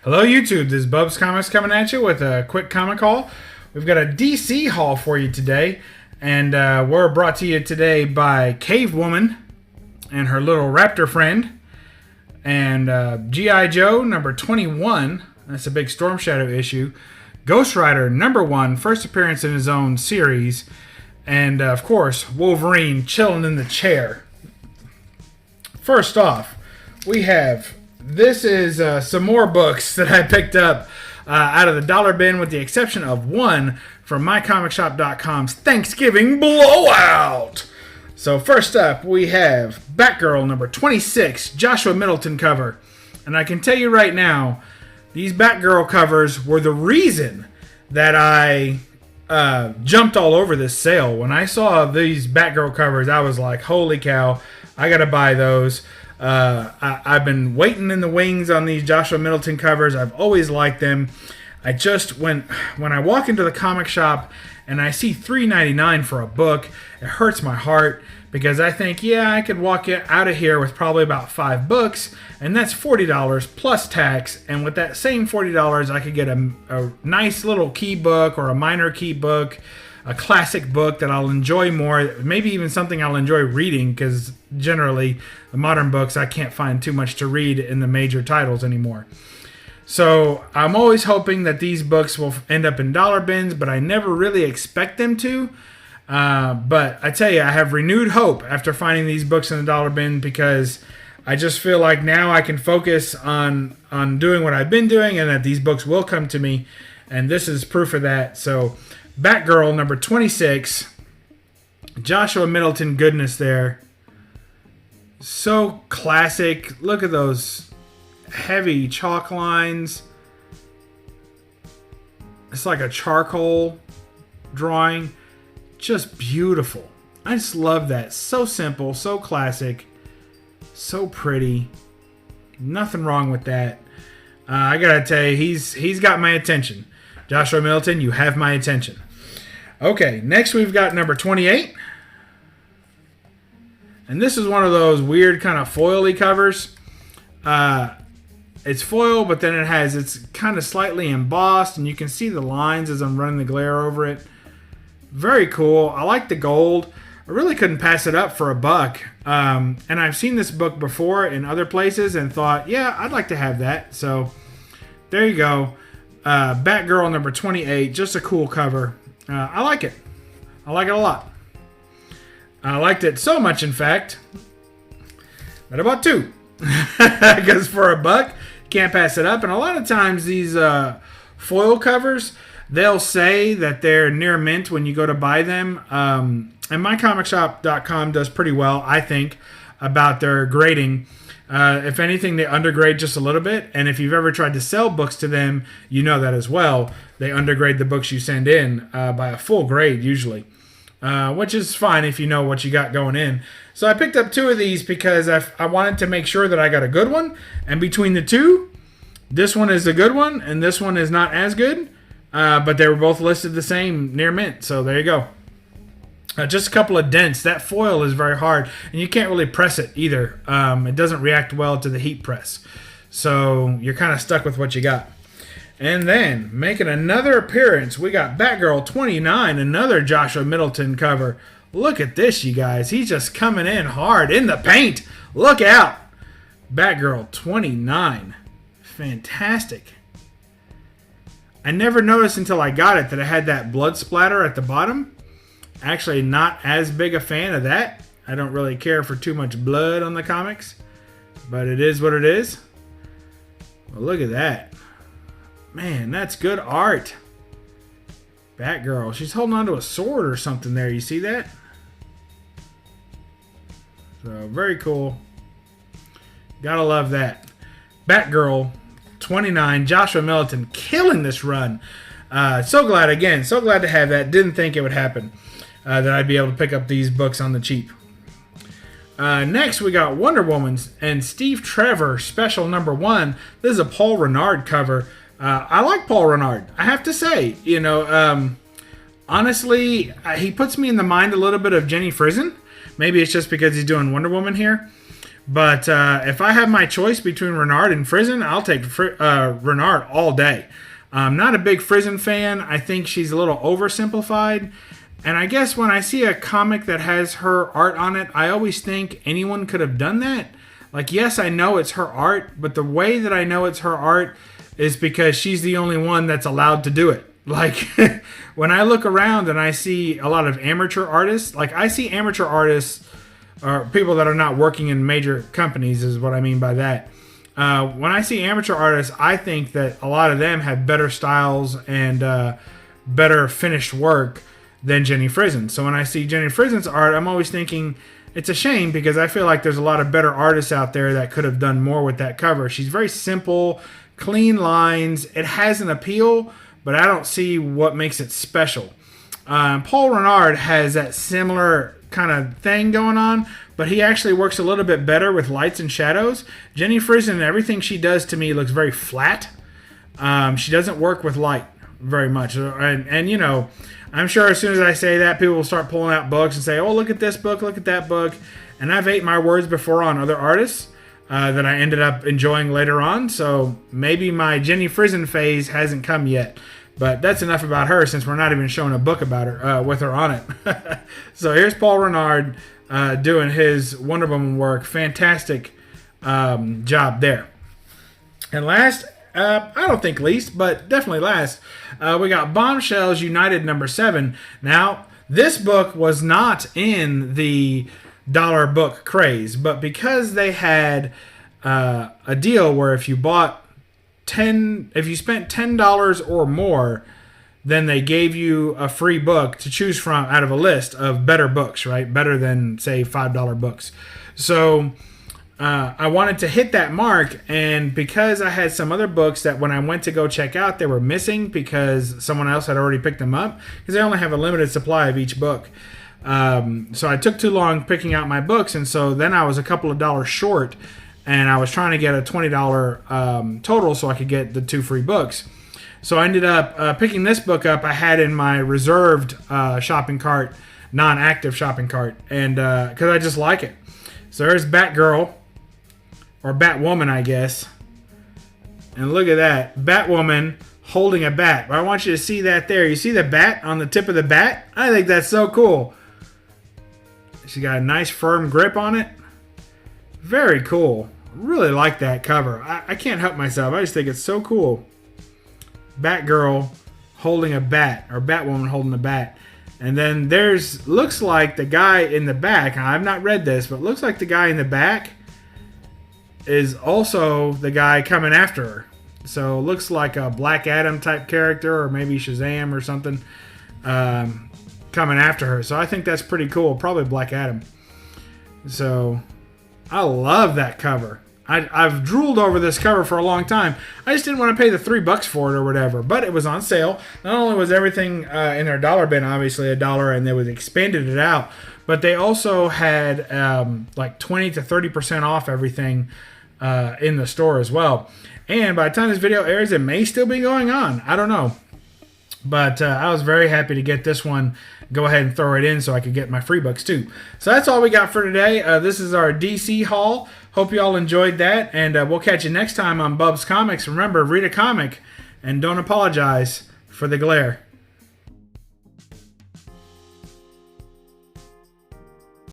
Hello YouTube, this is BUB'S Comics coming at you with a quick comic haul. We've got a DC haul for you today, and we're brought to you today by Cave Woman and her little raptor friend, and G.I. Joe number 21, that's a big Storm Shadow issue, Ghost Rider number 1, first appearance in his own series, and of course Wolverine chilling in the chair. First off, we have... This is some more books that I picked up out of the dollar bin, with the exception of one from mycomicshop.com's Thanksgiving Blowout. So first up, we have Batgirl number 26, Joshua Middleton cover. And I can tell you right now, these Batgirl covers were the reason that I jumped all over this sale. When I saw these Batgirl covers, I was like, holy cow, I gotta buy those. I've been waiting in the wings on these Joshua Middleton covers. I've always liked them. I just, when I walk into the comic shop and I see $3.99 for a book, it hurts my heart, because I think, yeah, I could walk out of here with probably about 5 books, and that's $40 plus tax. And with that same $40, I could get a nice little key book or a minor key book, a classic book that I'll enjoy more, maybe even something I'll enjoy reading, because generally the modern books I can't find too much to read in the major titles anymore. So I'm always hoping that these books will end up in dollar bins, but I never really expect them to. But I tell you, I have renewed hope after finding these books in the dollar bin, because I just feel like now I can focus on doing what I've been doing, and that these books will come to me, and this is proof of that. So Batgirl number 26, Joshua Middleton goodness there. So classic. Look at those heavy chalk lines. It's like a charcoal drawing. Just beautiful. I just love that. So simple, so classic, so pretty. Nothing wrong with that. I gotta tell you, he's got my attention. Joshua Middleton, you have my attention. Okay, next we've got number 28. And this is one of those weird kind of foily covers. It's foil, but then it's kind of slightly embossed, and you can see the lines as I'm running the glare over it. Very cool. I like the gold. I really couldn't pass it up for a buck. And I've seen this book before in other places and thought, yeah, I'd like to have that. So there you go. Batgirl number 28. Just a cool cover. I like it. I like it a lot. I liked it so much, in fact, that I bought 2. Because for a buck, can't pass it up. And a lot of times these foil covers, they'll say that they're near mint when you go to buy them. And mycomicshop.com does pretty well, I think, about their grading. If anything, they undergrade just a little bit. And if you've ever tried to sell books to them, you know that as well. They undergrade the books you send in by a full grade usually, which is fine if you know what you got going in. So I picked up 2 of these because I wanted to make sure that I got a good one. And between the 2, this one is a good one and this one is not as good. But they were both listed the same, near mint. So there you go. Just a couple of dents. That foil is very hard, and you can't really press it either. It doesn't react well to the heat press. So you're kind of stuck with what you got. And then, making another appearance, we got Batgirl 29, another Joshua Middleton cover. Look at this, you guys. He's just coming in hard in the paint. Look out. Batgirl 29. Fantastic. I never noticed until I got it that it had that blood splatter at the bottom. Actually, not as big a fan of that. I don't really care for too much blood on the comics, but it is what it is. Well, look at that. Man, that's good art. Batgirl. She's holding onto a sword or something there. You see that? So, very cool. Gotta love that. Batgirl 29, Joshua Middleton killing this run. So glad to have that. Didn't think it would happen. That I'd be able to pick up these books on the cheap. Next, we got Wonder Woman and Steve Trevor, special number 1. This is a Paul Renard cover. I like Paul Renard, I have to say. You know, honestly, he puts me in the mind a little bit of Jenny Frison. Maybe it's just because he's doing Wonder Woman here. But if I have my choice between Renard and Frison, I'll take Renard all day. I'm not a big Frison fan. I think she's a little oversimplified. And I guess when I see a comic that has her art on it, I always think anyone could have done that. Like, yes, I know it's her art, but the way that I know it's her art is because she's the only one that's allowed to do it. Like, when I look around and I see a lot of amateur artists, like I see amateur artists or people that are not working in major companies is what I mean by that. When I see amateur artists, I think that a lot of them have better styles and better finished work than Jenny Frison. So when I see Jenny Frison's art, I'm always thinking it's a shame because I feel like there's a lot of better artists out there that could have done more with that cover. She's very simple, clean lines. It has an appeal, but I don't see what makes it special. Paul Renard has that similar kind of thing going on, but he actually works a little bit better with lights and shadows. Jenny Frison, everything she does to me looks very flat. She doesn't work with light very much. And you know, I'm sure as soon as I say that, people will start pulling out books and say, oh, look at this book, look at that book. And I've ate my words before on other artists that I ended up enjoying later on. So maybe my Jenny Frison phase hasn't come yet. But that's enough about her since we're not even showing a book about her with her on it. So here's Paul Renard doing his Wonder Woman work. Fantastic job there. And last, I don't think least, but definitely last, we got Bombshells United #7. Now, this book was not in the dollar book craze, but because they had a deal where if you spent $10 or more, then they gave you a free book to choose from out of a list of better books, right? Better than, say, $5 books. So I wanted to hit that mark, and because I had some other books that when I went to go check out, they were missing because someone else had already picked them up, because they only have a limited supply of each book. So I took too long picking out my books, and so then I was a couple of dollars short, and I was trying to get a $20 total so I could get the 2 free books. So I ended up picking this book up. I had in my reserved shopping cart, non-active shopping cart, and because I just like it. So there's Batgirl, or Batwoman, I guess. And look at that. Batwoman holding a bat. But I want you to see that there. You see the bat on the tip of the bat? I think that's so cool. She got a nice firm grip on it. Very cool. Really like that cover. I can't help myself. I just think it's so cool. Batgirl holding a bat, or Batwoman holding a bat. And then looks like the guy in the back. I've not read this, but looks like the guy in the back is also the guy coming after her. So it looks like a Black Adam type character, or maybe Shazam or something, coming after her. So I think that's pretty cool. Probably Black Adam. So I love that cover. I've drooled over this cover for a long time. I just didn't want to pay the $3 for it or whatever, but it was on sale. Not only was everything in their dollar bin obviously $1, and they would expanded it out, but they also had like 20 to 30% off everything in the store as well. And by the time this video airs, it may still be going on. I don't know. But I was very happy to get this one. Go ahead and throw it in so I could get my free books too. So that's all we got for today. This is our DC haul. Hope you all enjoyed that. And we'll catch you next time on BUB'S Comics. Remember, read a comic and don't apologize for the glare.